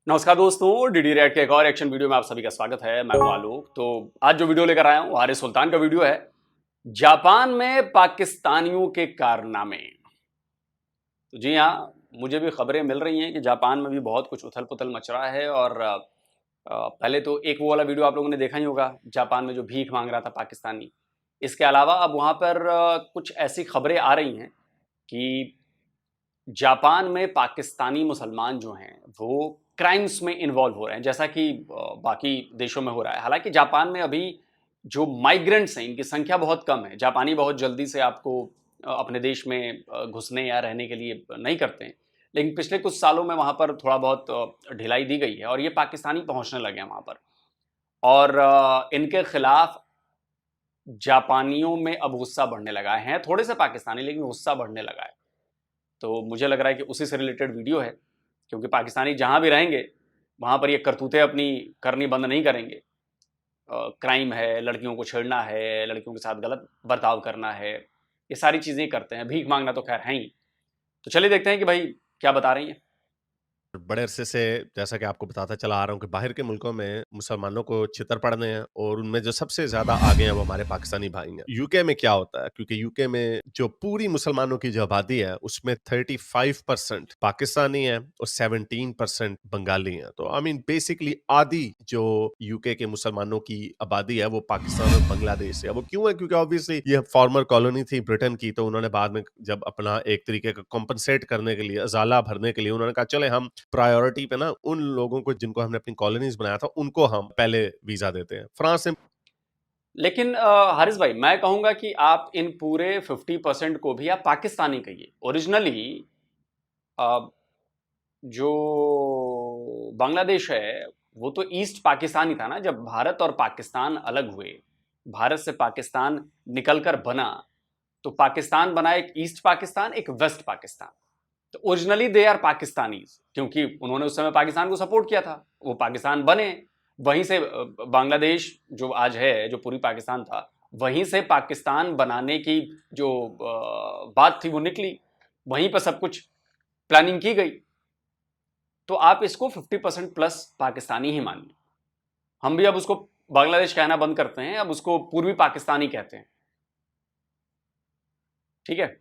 नमस्कार दोस्तों, DD react के एक और एक्शन वीडियो में आप सभी का स्वागत है। मैं हूं आलोक। तो आज जो वीडियो लेकर आया हूं हारिस सुल्तान का वीडियो है, जापान में पाकिस्तानियों के कारनामे। तो जी हाँ, मुझे भी खबरें मिल रही हैं कि जापान में भी बहुत कुछ उथल पुथल मच रहा है। और पहले तो एक वो वाला वीडियो आप लोगों ने देखा ही होगा, जापान में जो भीख मांग रहा था पाकिस्तानी। इसके अलावा अब वहाँ पर कुछ ऐसी खबरें आ रही हैं कि जापान में पाकिस्तानी मुसलमान जो हैं वो क्राइम्स में इन्वॉल्व हो रहे हैं, जैसा कि बाकी देशों में हो रहा है। हालांकि जापान में अभी जो माइग्रेंट्स हैं इनकी संख्या बहुत कम है। जापानी बहुत जल्दी से आपको अपने देश में घुसने या रहने के लिए नहीं करते हैं, लेकिन पिछले कुछ सालों में वहाँ पर थोड़ा बहुत ढिलाई दी गई है और ये पाकिस्तानी पहुँचने लगे हैं वहाँ पर। और इनके खिलाफ जापानियों में अब गुस्सा बढ़ने लगा है। थोड़े से पाकिस्तानी, लेकिन गुस्सा बढ़ने लगा है। तो मुझे लग रहा है कि उसी से रिलेटेड वीडियो है, क्योंकि पाकिस्तानी जहाँ भी रहेंगे वहाँ पर ये करतूतें अपनी करनी बंद नहीं करेंगे। क्राइम है, लड़कियों को छेड़ना है, लड़कियों के साथ गलत बर्ताव करना है, ये सारी चीज़ें करते हैं। भीख मांगना तो खैर है ही। तो चलिए देखते हैं कि भाई क्या बता रही हैं। बड़े अरसे से जैसा कि आपको बताता चला आ रहा हूँ कि बाहर के मुल्कों में मुसलमानों को छितर पड़ने हैं और उनमें जो सबसे ज्यादा आगे हैं वो हमारे पाकिस्तानी भाई हैं। यूके में क्या होता है, क्योंकि यूके में जो पूरी मुसलमानों की जो आबादी है उसमें 35% पाकिस्तानी है और 17% बंगाली हैं। तो आई मीन बेसिकली आधी जो यूके के मुसलमानों की आबादी है वो पाकिस्तान और बांग्लादेश से है। वो क्यों है? क्योंकि ऑब्वियसली ये फॉर्मर कॉलोनी थी ब्रिटेन की, तो उन्होंने बाद में जब अपना एक तरीके का कॉम्पनसेट करने के लिए, अजाला भरने के लिए, उन्होंने कहा चले हम प्रायोरिटी पे ना उन लोगों को जिनको हमने अपनी कॉलोनीज बनाया था उनको हम पहले वीजा देते हैं। फ्रांस से लेकिन हारिस भाई, मैं कहूँगा कि आप इन पूरे 50% को भी आप पाकिस्तानी कहिए। ओरिजिनली जो बांग्लादेश है वो तो ईस्ट पाकिस्तान ही था ना। जब भारत और पाकिस्तान अलग हुए, भारत से पाकिस्तान निकलकर बना, तो पाकिस्तान बना एक ईस्ट पाकिस्तान, एक वेस्ट पाकिस्तान। तो ओरिजिनली दे आर पाकिस्तानीज, क्योंकि उन्होंने उस समय पाकिस्तान को सपोर्ट किया था, वो पाकिस्तान बने। वहीं से बांग्लादेश जो आज है, जो पूरी पाकिस्तान था, वहीं से पाकिस्तान बनाने की जो बात थी वो निकली। वहीं पर सब कुछ प्लानिंग की गई। तो आप इसको 50% प्लस पाकिस्तानी ही मानिए। हम भी अब उसको बांग्लादेश कहना बंद करते हैं, अब उसको पूर्वी पाकिस्तानी कहते हैं। ठीक है।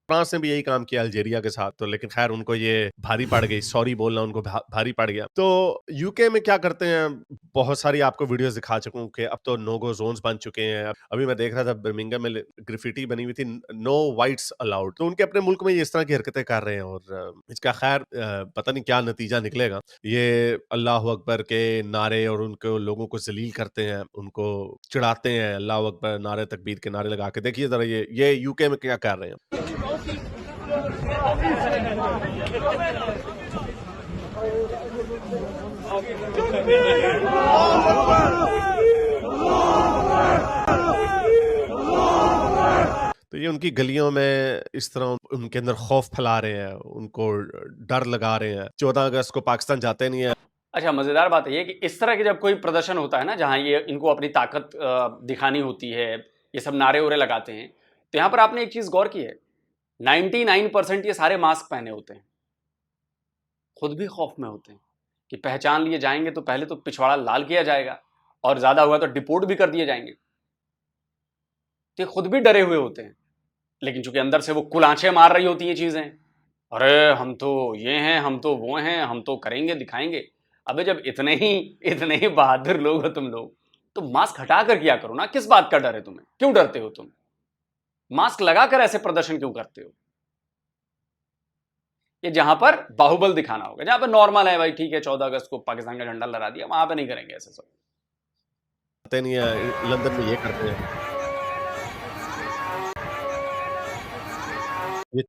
फ्रांस ने भी यही काम किया अल्जीरिया के साथ, तो लेकिन खैर उनको ये भारी पड़ गई, सॉरी बोलना उनको भारी पड़ गया। तो यूके में क्या करते हैं, बहुत सारी आपको वीडियोस दिखा चुका हूं कि अब तो नो गो जोन्स बन चुके हैं। अभी मैं देख रहा था बर्मिंघम में ग्राफिटी बनी हुई थी, नो वाइट्स अलाउड। तो उनके अपने मुल्क में ये इस तरह की हरकतें कर रहे हैं और इसका खैर पता नहीं क्या नतीजा निकलेगा। ये अल्लाह अकबर के नारे और उनको लोगों को जलील करते हैं, उनको चिढ़ाते हैं, अल्लाह अकबर नारे तकबीर के नारे लगा के। देखिए जरा ये यूके में क्या कर रहे हैं। तो ये उनकी गलियों में इस तरह उनके अंदर खौफ फैला रहे हैं, उनको डर लगा रहे हैं। 14 अगस्त को पाकिस्तान जाते नहीं है। अच्छा, मजेदार बात है ये कि इस तरह के जब कोई प्रदर्शन होता है ना, जहां ये इनको अपनी ताकत दिखानी होती है, ये सब नारे उरे लगाते हैं, तो यहां पर आपने एक चीज गौर की है, 99% ये सारे मास्क पहने होते हैं, खुद भी खौफ में होते हैं कि पहचान लिए जाएंगे तो पहले तो पिछवाड़ा लाल किया जाएगा और ज्यादा हुआ तो डिपोर्ट भी कर दिए जाएंगे। तो ये खुद भी डरे हुए होते हैं, लेकिन चूंकि अंदर से वो कुलांचे मार रही होती हैं चीजें, अरे हम तो ये हैं, हम तो वो हैं, हम तो करेंगे दिखाएंगे। अबे जब इतने ही बहादुर लोग हो तुम लोग, तो मास्क हटा कर किया करो ना। किस बात का डर है तुम्हें? क्यों डरते हो तुम? मास्क लगाकर ऐसे प्रदर्शन क्यों करते हो? ये जहां पर बाहुबल दिखाना होगा, जहां पर नॉर्मल है भाई, ठीक है 14 अगस्त को पाकिस्तान का झंडा लहरा दिया, वहां पे नहीं करेंगे ऐसे सब। नहीं है, लंदन में ये करते हैं।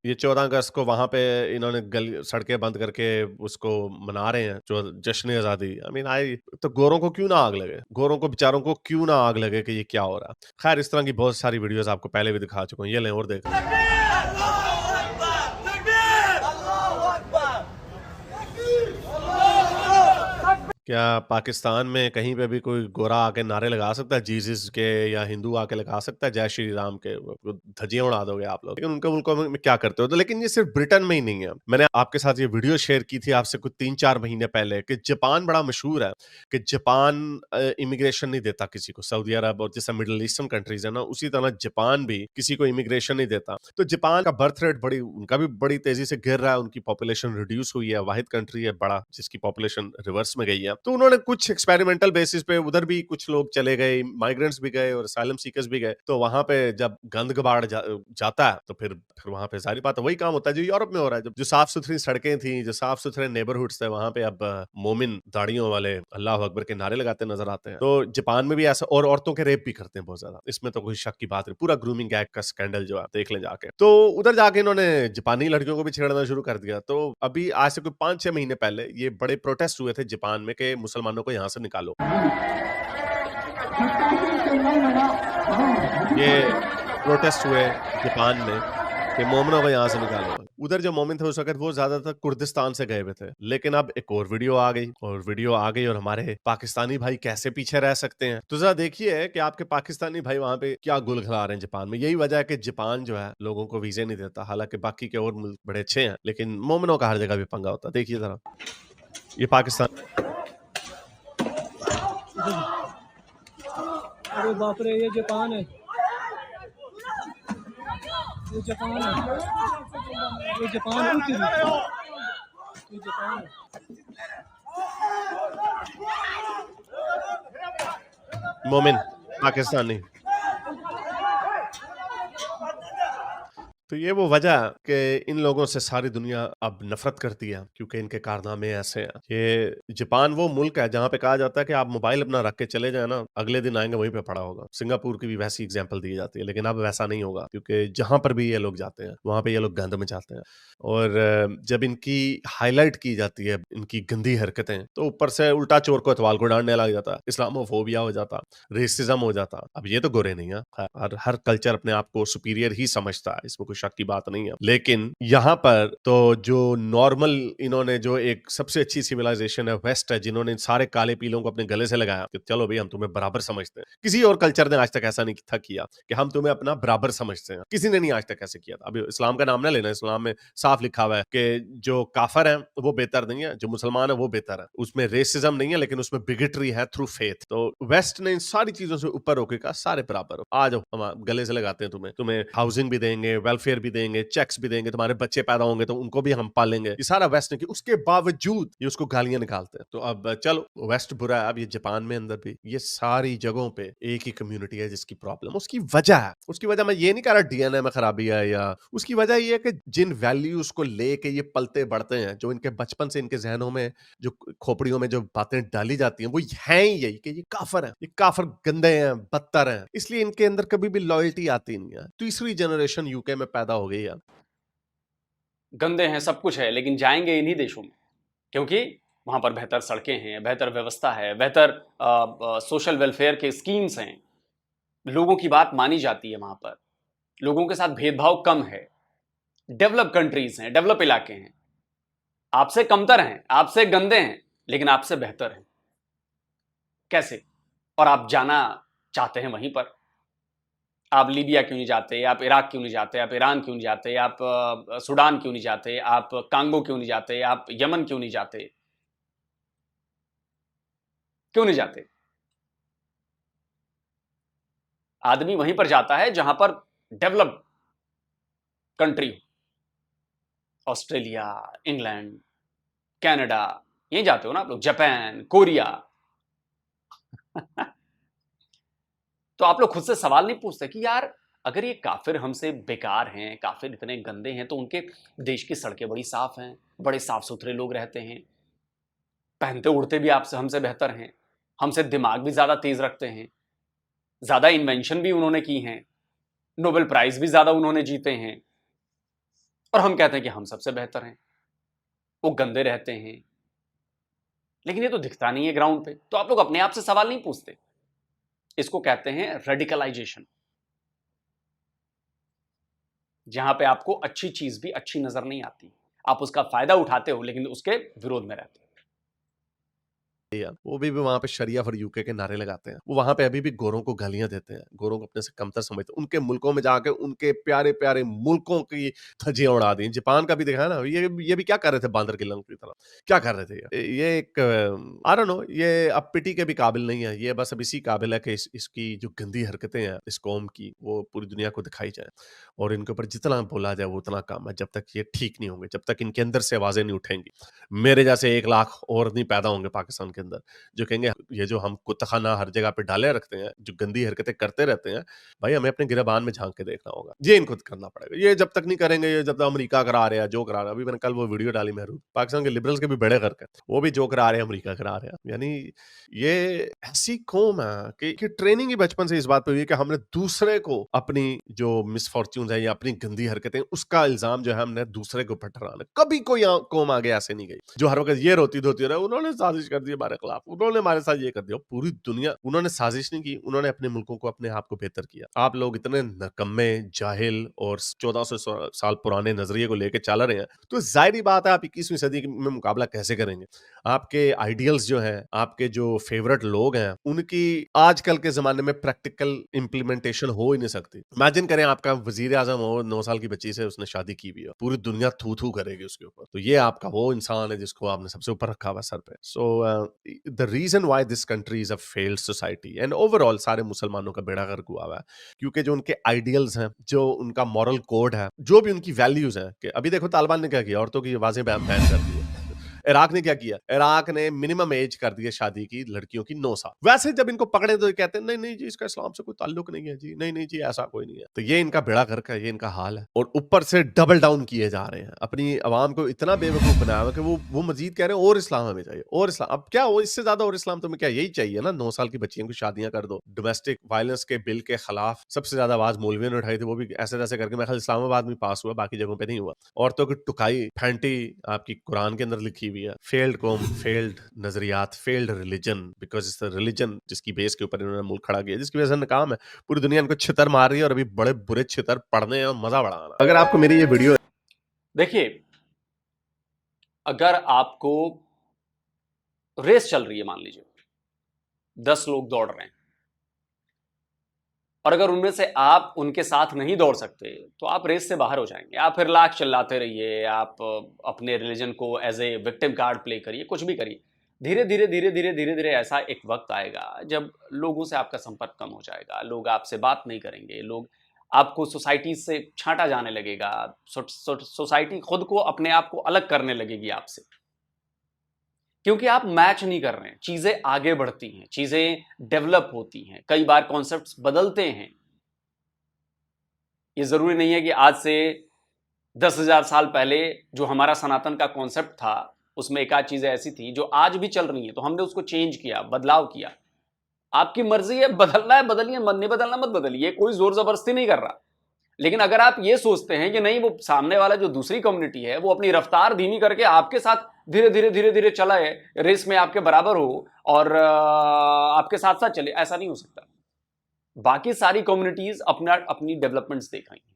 ये 14 अगस्त को वहां पे इन्होंने सड़कें बंद करके उसको मना रहे हैं, जो जश्न आजादी। आई मीन तो गोरों को क्यों ना आग लगे, गोरों को बेचारों को क्यों ना आग लगे कि ये क्या हो रहा है। खैर इस तरह की बहुत सारी वीडियोस आपको पहले भी दिखा चुका हूँ, ये लें और देख। क्या पाकिस्तान में कहीं पे भी कोई गोरा आके नारे लगा सकता है जीसस के, या हिंदू आके लगा सकता है जय श्री राम के? वो धज्जियां उड़ा दोगे आप लोग। लेकिन उनके मुल्कों में क्या करते हो? तो लेकिन ये सिर्फ ब्रिटेन में ही नहीं है। मैंने आपके साथ ये वीडियो शेयर की थी आपसे कुछ 3-4 महीने पहले कि जापान बड़ा मशहूर है कि जापान इमिग्रेशन नहीं देता किसी को। सऊदी अरब और जैसे मिडिल ईस्टर्न कंट्रीज है ना, उसी तरह जापान भी किसी को इमिग्रेशन नहीं देता। तो जापान का बर्थ रेट उनका भी बड़ी तेजी से गिर रहा है, उनकी पॉपुलेशन रिड्यूस हुई है, वाहिद कंट्री है बड़ा जिसकी पॉपुलेशन रिवर्स में गई है। तो उन्होंने कुछ एक्सपेरिमेंटल बेसिस पे उधर भी कुछ लोग चले गए, माइग्रेंट्स भी गए और असाइलम सीकर्स भी गए। तो वहां पे जब गंद गबाड़ जाता है तो फिर वहां पे सारी बात वही काम होता है जो यूरोप में हो रहा है। जो साफ सुथरी सड़कें थी, जो साफ सुथरे नेबरहुड्स थे, वहां पे अब मोमिन दाढ़ियों वाले अल्लाह अकबर के नारे लगाते नजर आते हैं। तो जापान में भी ऐसा, और औरतों के रेप भी करते हैं बहुत ज्यादा, इसमें तो कोई शक की बात नहीं। पूरा ग्रूमिंग गैग का स्कैंडल जो है देख ले जाके। तो उधर जाके इन्होंने जापानी लड़कियों को भी छेड़ना शुरू कर दिया। तो अभी आज से कोई 5-6 महीने पहले ये बड़े प्रोटेस्ट हुए थे जापान में कि मुसलमानों को यहाँ से निकालो। ये प्रोटेस्ट हुए जापान में कि मोमिनों को यहाँ से निकालो। उधर जो मोमिन थे उस वक्त वो ज्यादातर कुर्दिस्तान से गए हुए थे। लेकिन अब एक और वीडियो आ गई और हमारे पाकिस्तानी भाई कैसे पीछे रह सकते हैं? तो जरा देखिए कि आपके पाकिस्तानी भाई वहां पे क्या गुल खिला रहे हैं जापान में। यही वजह है कि जापान जो है लोगों को वीजे नहीं देता। हालांकि बाकी के और मुल्क बड़े अच्छे हैं, लेकिन मोमिनों का हर जगह भी पंगा होता है। देखिए जरा, ये पाकिस्तान। अरे बाप रे, ये जापान है, ये जापान है, ये जापान है, ये जापान है। मोमिन पाकिस्तानी। तो ये वो वजह कि इन लोगों से सारी दुनिया अब नफरत करती है, क्योंकि इनके कारनामे ऐसे हैं। ये जापान वो मुल्क है जहां पे कहा जाता है कि आप मोबाइल अपना रख के चले जाए ना, अगले दिन आएंगे वहीं पे पड़ा होगा। सिंगापुर की भी वैसी एग्जांपल दी जाती है, लेकिन अब वैसा नहीं होगा, क्योंकि जहां पर भी ये लोग जाते हैं वहां पे ये लोग गंद मचाते हैं। और जब इनकी हाईलाइट की जाती है इनकी गंदी हरकतें, तो ऊपर से उल्टा चोर को इतवाल को डांटने लग जाता, इस्लामोफोबिया हो जाता, रेसिज्म हो जाता। अब ये तो गोरे नहीं है, हर कल्चर अपने आप को सुपीरियर ही समझता है, इसमें कोई शक की बात नहीं है। लेकिन यहाँ पर तो जो नॉर्मल, इन्होंने जो एक सबसे अच्छी सिविलाइजेशन है वेस्ट है, जिन्होंने सारे काले पीलों को अपने गले से लगाया कि चलो भाई हम तुम्हें बराबर समझते हैं। किसी और कल्चर ने आज तक ऐसा नहीं था किया कि हम तुम्हें अपना बराबर समझते हैं। किसी ने नहीं आज तक ऐसे किया था। अभी इस्लाम का नाम ना लेना, इस्लाम में साफ लिखा हुआ है कि जो काफर है वो बेहतर नहीं है, जो मुसलमान है वो बेहतर है। उसमें रेसिज्म नहीं है, लेकिन उसमें बिगेटरी है थ्रू फेथ। तो वेस्ट ने इन सारी चीजों से ऊपर होकर कहा सारे बराबर हो, आ जाओ हम गले से लगाते हैं तुम्हें हाउसिंग भी देंगे, वेलफेयर भी देंगे, चेक्स भी देंगे, तुम्हारे बच्चे पैदा होंगे तो उनको भी हम पालेंगे। ये सारा वेस्ट ने किया, उसके बावजूद ये उसको गालियां निकालते हैं। तो अब चलो वेस्ट बुरा है, अब ये जापान में अंदर भी ये सारी जगहों पे एक ही कम्युनिटी है जिसकी प्रॉब्लम, उसकी वजह मैं ये नहीं कह रहा डीएनए में खराबी है, या उसकी वजह ये है कि जिन वैल्यूज को लेके ये पलते बढ़ते हैं, जो इनके बचपन से इनके जहनों में, जो खोपड़ियों में जो बातें डाली जाती हैं, वो हैं ही यही कि ये काफर है, ये काफर गंदे हैं, बदतर हैं, इसलिए इनके अंदर कभी भी लॉयल्टी आती नहीं है। तीसरी जनरेशन यूके में पैदा हो गई है। गंदे हैं, सब कुछ है, लेकिन जाएंगे इन्हीं देशों में, क्योंकि वहां पर बेहतर सड़कें हैं, बेहतर व्यवस्था है, बेहतर सोशल वेलफेयर के स्कीम्स हैं, लोगों की बात मानी जाती है, वहां पर लोगों के साथ भेदभाव कम है, डेवलप कंट्रीज हैं, डेवलप इलाके हैं। आपसे कमतर हैं, आपसे गंदे हैं, लेकिन आपसे बेहतर हैं। कैसे? और आप जाना चाहते हैं वहीं पर। आप लीबिया क्यों नहीं जाते, आप इराक क्यों नहीं जाते, आप ईरान क्यों नहीं जाते, आप सूडान क्यों नहीं जाते, आप कांगो क्यों नहीं जाते, आप यमन क्यों नहीं जाते? क्यों नहीं जाते? आदमी वहीं पर जाता है जहां पर डेवलप कंट्री हो। ऑस्ट्रेलिया, इंग्लैंड, कनाडा, यहीं जाते हो ना आप लोग, जापान, कोरिया। तो आप लोग खुद से सवाल नहीं पूछते कि यार अगर ये काफिर हमसे बेकार हैं, काफिर इतने गंदे हैं, तो उनके देश की सड़कें बड़ी साफ हैं, बड़े साफ सुथरे लोग रहते हैं, पहनते उड़ते भी आपसे हमसे बेहतर हैं, हमसे दिमाग भी ज्यादा तेज रखते हैं, ज्यादा इन्वेंशन भी उन्होंने की हैं, नोबेल प्राइज भी ज्यादा उन्होंने जीते हैं, और हम कहते हैं कि हम सबसे बेहतर हैं, वो गंदे रहते हैं। लेकिन ये तो दिखता नहीं है ग्राउंड पे। तो आप लोग अपने आप से सवाल नहीं पूछते। इसको कहते हैं रेडिकलाइजेशन, जहां पे आपको अच्छी चीज भी अच्छी नजर नहीं आती, आप उसका फायदा उठाते हो लेकिन उसके विरोध में रहते हो। वो भी वहां पे शरिया फॉर यूके के नारे लगाते हैं। वो वहां पे अभी भी गोरों को गालियां देते हैं, गोरों को अपने से कमतर समझते हैं। उनके मुल्कों में जाके उनके प्यारे प्यारे मुल्कों की धज्जियां उड़ा दी। जापान का भी देखा है ना, ये भी क्या कर रहे थे बांदर की लंग की तरह, क्या कर रहे थे। ये एक आई डोंट नो, ये अब पिटी के भी काबिल नहीं है। ये बस अब इसी काबिल है कि इसकी जो गंदी हरकतें हैं इस कौम की, वो पूरी दुनिया को दिखाई जाए, और इनके ऊपर जितना बोला जाए वो उतना कम है, जब तक ये ठीक नहीं होंगे, जब तक इनके अंदर से आवाजें नहीं उठेंगी। मेरे जैसे 1 लाख और नहीं पैदा होंगे पाकिस्तान के अंदर, जो कहेंगे ये जो हम कुत्ताखाना हर जगह पे डाले रखते हैं, जो गंदी हरकतें करते रहते हैं, भाई हमें अपने गिरबान में झांक के देखना होगा। ये इनको करना पड़ेगा। ये जब तक नहीं करेंगे, ये जब तक अमेरिका करा रहे हैं, जो करा रहा है। अभी मैंने कल वो वीडियो डाली महरूब, पाकिस्तान के लिबरल्स के भी बड़े गर्क हैं, वो भी जो करा रहे हैं अमेरिका करा रहे हैं। यानी ये ऐसी कौम है कि ट्रेनिंग ही बचपन से इस बात पे हुई है कि हमने दूसरे को अपनी जो मिसफॉर्च्यून्स है या अपनी गंदी हरकतें, उसका इल्जाम जो है हमने दूसरे के ऊपर ठहराना। कभी कोई कौम आगे ऐसे नहीं गई जो हर वक्त ये रोती धोती रहे उन्होंने साजिश कर दी हमारे खिलाफ, उन्होंने हमारे साथ ये कर दिया। पूरी दुनिया, उन्होंने साजिश नहीं की, उन्होंने अपने मुल्कों को, अपने आप को बेहतर किया। आप लोग इतने नकम्मे, जाहिल और 1400 साल पुराने नजरिए को लेकर चल रहे हैं, तो जाहिर बात है आप 21वीं सदी में मुकाबला कैसे करेंगे। आपके आइडियल्स जो हैं, आपके जो फेवरेट लोग हैं, उनकी आजकल के जमाने में प्रैक्टिकल इंप्लीमेंटेशन हो ही नहीं सकती। इमेजिन करें आपका वजीर आजम हो, 9 साल की बच्ची से उसने शादी की हुई है, पूरी दुनिया थू थू करेगी उसके ऊपर। तो ये आपका वो इंसान है जिसको आपने सबसे ऊपर रखा हुआ सर पे। So the reason why this country is a failed society and overall सारे मुसलमानों का बेड़ा गर्क हुआ है, क्योंकि जो उनके आइडियल्स हैं, जो उनका मॉरल कोड है, जो भी उनकी वैल्यूज हैं, कि अभी देखो तालिबान ने क्या किया, औरतों की आवाजें बैन कर दी है। इराक ने क्या किया, इराक ने मिनिमम एज कर दी है शादी की लड़कियों की 9 साल। वैसे जब इनको पकड़े तो ये कहते हैं नहीं नहीं जी, इसका इस्लाम से कोई ताल्लुक नहीं है जी, नहीं नहीं जी, ऐसा कोई नहीं है। तो ये इनका बेड़ा गर्क है, ये इनका हाल है। और ऊपर से डबल डाउन किए जा रहे हैं, अपनी आवाम को इतना बेवकूफ बनाया हुआ कि वो मजीद कह रहे हैं और इस्लाम हमें चाहिए, और इस्लाम। अब क्या वो इससे ज्यादा और इस्लाम तुम्हें क्या यही चाहिए ना, 9 साल की बच्चियों की शादियां कर दो। डोमेस्टिक वायलेंस के बिल के खिलाफ सबसे ज्यादा आवाज मौलवियों ने उठाई थी, वो भी ऐसे जैसे करके, मैं ख्याल इस्लामाबाद में पास हुआ, बाकी जगहों पे नहीं हुआ। औरतों की टुकाई फैंटी आपकी कुरान के अंदर लिखी हुई है। फेल्ड कौम, फेल्ड नजरियात, failed religion, because it's religion जिसकी बेस के ऊपर इन्होंने मुल्क खड़ा किया, जिसकी वजह से नाकाम है। पूरी दुनिया इनको छितर मार रही है, और अभी बड़े बुरे छितर पड़ने हैं और मजा बड़ा आना। अगर आपको मेरी ये वीडियो, देखिए, अगर आपको रेस चल रही है, मान लीजिए 10 लोग दौड़ रहे हैं, और अगर उनमें से आप उनके साथ नहीं दौड़ सकते तो आप रेस से बाहर हो जाएंगे। आप फिर लाख चिल्लाते रहिए, आप अपने रिलीजन को as a victim card play करिए, कुछ भी करिए। धीरे धीरे धीरे धीरे धीरे धीरे ऐसा एक वक्त आएगा जब लोगों से आपका संपर्क कम हो जाएगा, लोग आपसे बात नहीं करेंगे, लोग आपको सोसाइटी से छांटा जाने लगेगा, सोसाइटी खुद को, अपने आप को अलग करने लगेगी आपसे, क्योंकि आप मैच नहीं कर रहे हैं। चीजें आगे बढ़ती हैं, चीजें डेवलप होती हैं, कई बार कॉन्सेप्ट्स बदलते हैं। ये जरूरी नहीं है कि आज से 10,000 साल पहले जो हमारा सनातन का कॉन्सेप्ट था उसमें एक आध चीजें ऐसी थी जो आज भी चल रही हैं, तो हमने उसको चेंज किया, बदलाव किया। आपकी मर्जी है, बदलना है बदलिए, मन नहीं बदलना मत बदलिए, कोई जोर जबरदस्ती नहीं कर रहा। लेकिन अगर आप ये सोचते हैं कि नहीं, वो सामने वाला जो दूसरी कम्युनिटी है वो अपनी रफ्तार धीमी करके आपके साथ धीरे धीरे धीरे धीरे चला है, रेस में आपके बराबर हो और आपके साथ साथ चले, ऐसा नहीं हो सकता। बाकी सारी कम्युनिटीज अपनी डेवलपमेंट्स देख रही हैं,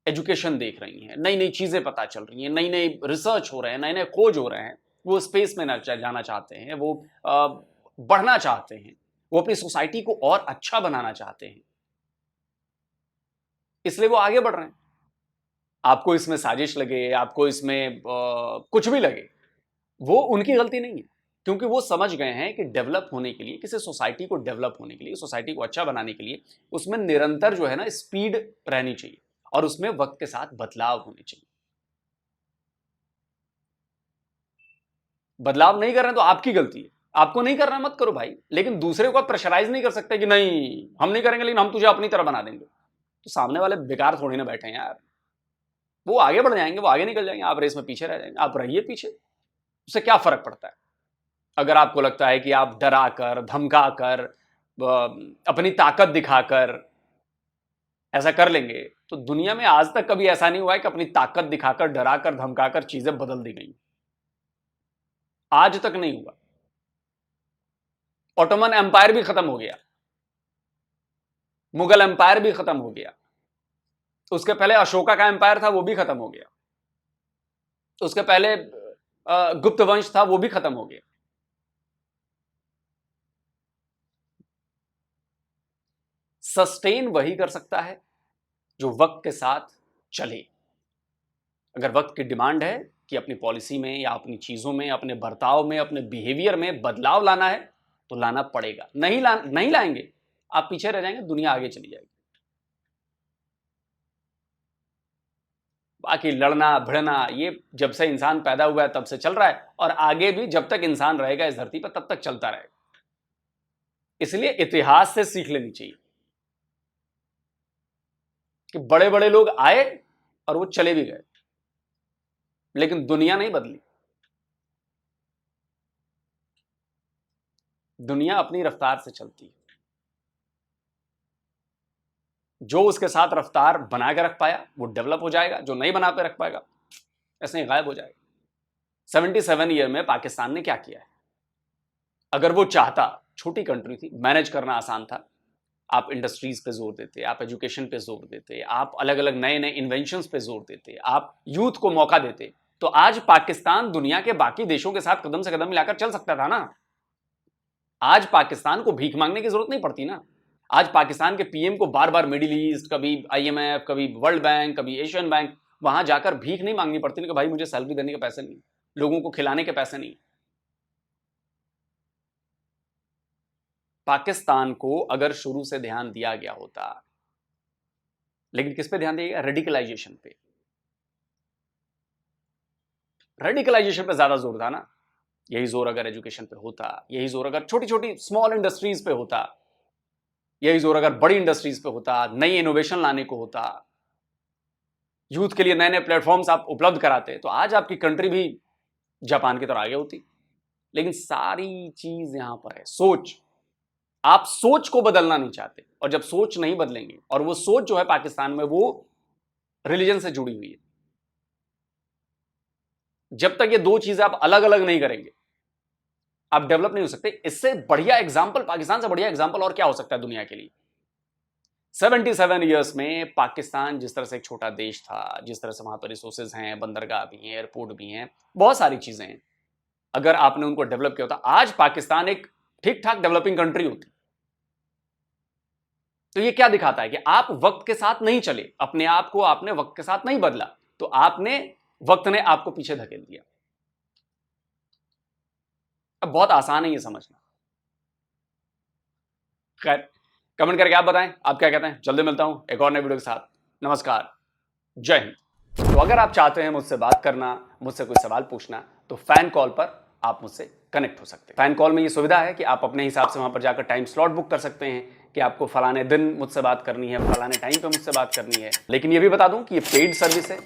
एजुकेशन देख रही हैं, नई नई चीजें पता चल रही हैं, नई नई रिसर्च हो रहे हैं, नए नए खोज हो रहे हैं। वो स्पेस में जाना चाहते हैं, वो बढ़ना चाहते हैं, वो अपनी सोसाइटी को और अच्छा बनाना चाहते हैं, इसलिए वो आगे बढ़ रहे हैं। आपको इसमें साजिश लगे, आपको इसमें कुछ भी लगे, वो उनकी गलती नहीं है, क्योंकि वो समझ गए हैं कि डेवलप होने के लिए, किसी सोसाइटी को डेवलप होने के लिए, सोसाइटी को अच्छा बनाने के लिए उसमें निरंतर जो है ना स्पीड रहनी चाहिए, और उसमें वक्त के साथ बदलाव होने चाहिए। बदलाव नहीं कर रहे हैं तो आपकी गलती है, आपको नहीं करना मत करो भाई, लेकिन दूसरे को आप प्रेशराइज नहीं कर सकते कि नहीं हम नहीं करेंगे लेकिन हम तुझे अपनी तरह बना देंगे। तो सामने वाले बेकार थोड़ी ना बैठे हैं यार, वो आगे बढ़ जाएंगे, वो आगे निकल जाएंगे, आप रेस में पीछे रह जाएंगे। आप रहिए पीछे, उससे क्या फर्क पड़ता है। अगर आपको लगता है कि आप डरा कर, धमका कर, अपनी ताकत दिखाकर ऐसा कर लेंगे, तो दुनिया में आज तक कभी ऐसा नहीं हुआ है कि अपनी ताकत दिखाकर, डराकर, धमकाकर चीजें बदल दी गई। आज तक नहीं हुआ। ऑटोमन एम्पायर भी खत्म हो गया, मुगल एम्पायर भी खत्म हो गया, उसके पहले अशोका का एम्पायर था वो भी खत्म हो गया, उसके पहले गुप्त वंश था वो भी खत्म हो गया। सस्टेन वही कर सकता है जो वक्त के साथ चले। अगर वक्त की डिमांड है कि अपनी पॉलिसी में या अपनी चीजों में, अपने बर्ताव में, अपने बिहेवियर में बदलाव लाना है तो लाना पड़ेगा। नहीं लाएंगे, आप पीछे रह जाएंगे, दुनिया आगे चली जाएगी। बाकी लड़ना भिड़ना ये जब से इंसान पैदा हुआ है तब से चल रहा है, और आगे भी जब तक इंसान रहेगा इस धरती पर तब तक चलता रहेगा। इसलिए इतिहास से सीख लेनी चाहिए कि बड़े बड़े लोग आए और वो चले भी गए, लेकिन दुनिया नहीं बदली। दुनिया अपनी रफ्तार से चलती है। जो उसके साथ रफ्तार बना के रख पाया वो डेवलप हो जाएगा, जो नहीं बना के रख पाएगा ऐसे ही गायब हो जाएगा। 77 ईयर में पाकिस्तान ने क्या किया है? अगर वो चाहता, छोटी कंट्री थी, मैनेज करना आसान था। आप इंडस्ट्रीज पे जोर देते, आप एजुकेशन पे जोर देते, आप अलग अलग नए नए इन्वेंशंस पे जोर देते, आप यूथ को मौका देते, तो आज पाकिस्तान दुनिया के बाकी देशों के साथ कदम से कदम मिलाकर चल सकता था ना। आज पाकिस्तान को भीख मांगने की जरूरत नहीं पड़ती ना। आज पाकिस्तान के पीएम को बार बार मिडिल ईस्ट, कभी IMF, कभी वर्ल्ड बैंक, कभी एशियन बैंक, वहां जाकर भीख नहीं मांगनी पड़ती कि भाई मुझे सैलरी देने के पैसे नहीं, लोगों को खिलाने के पैसे नहीं। पाकिस्तान को अगर शुरू से ध्यान दिया गया होता, लेकिन किस पे ध्यान दिया गया? रेडिकलाइजेशन पे। रेडिकलाइजेशन पे ज्यादा जोर था ना। यही जोर अगर एजुकेशन पे होता, यही जोर अगर छोटी छोटी स्मॉल इंडस्ट्रीज पे होता, यही जोर अगर बड़ी इंडस्ट्रीज पे होता, नई इनोवेशन लाने को होता, यूथ के लिए नए नए प्लेटफॉर्म्स आप उपलब्ध कराते, तो आज आपकी कंट्री भी जापान की तरह आगे होती। लेकिन सारी चीज यहां पर है सोच। आप सोच को बदलना नहीं चाहते, और जब सोच नहीं बदलेंगे, और वो सोच जो है पाकिस्तान में वो रिलीजन से जुड़ी हुई है, जब तक ये दो चीजें आप अलग अलग नहीं करेंगे आप डेवलप नहीं हो सकते। इससे बढ़िया एग्जाम्पल, पाकिस्तान से बढ़िया एग्जाम्पल और क्या हो सकता है दुनिया के लिए? 77 ईयर्स में पाकिस्तान जिस तरह से एक छोटा देश था, जिस तरह से वहां पर रिसोर्सेज हैं, बंदरगाह भी हैं, एयरपोर्ट भी हैं, बहुत सारी चीजें हैं, अगर आपने उनको डेवलप किया होता, आज पाकिस्तान एक ठीक ठाक डेवलपिंग कंट्री होती। तो ये क्या दिखाता है कि आप वक्त के साथ नहीं चले, अपने आप को आपने वक्त के साथ नहीं बदला, तो वक्त ने आपको पीछे धकेल दिया। अब बहुत आसान है ये समझना। खैर, कमेंट करके आप बताएं आप क्या कहते हैं। जल्दी मिलता हूं एक और नए वीडियो के साथ। नमस्कार, जय हिंद। तो अगर आप चाहते हैं मुझसे बात करना, मुझसे कोई सवाल पूछना, तो फैन कॉल पर आप मुझसे कनेक्ट हो सकते हैं। फैन कॉल में ये सुविधा है कि आप अपने हिसाब से वहां पर जाकर टाइम स्लॉट बुक कर सकते हैं कि आपको फलाने दिन मुझसे बात करनी है, फलाने टाइम पे मुझसे बात करनी है। लेकिन ये भी बता दूं कि ये पेड सर्विस है,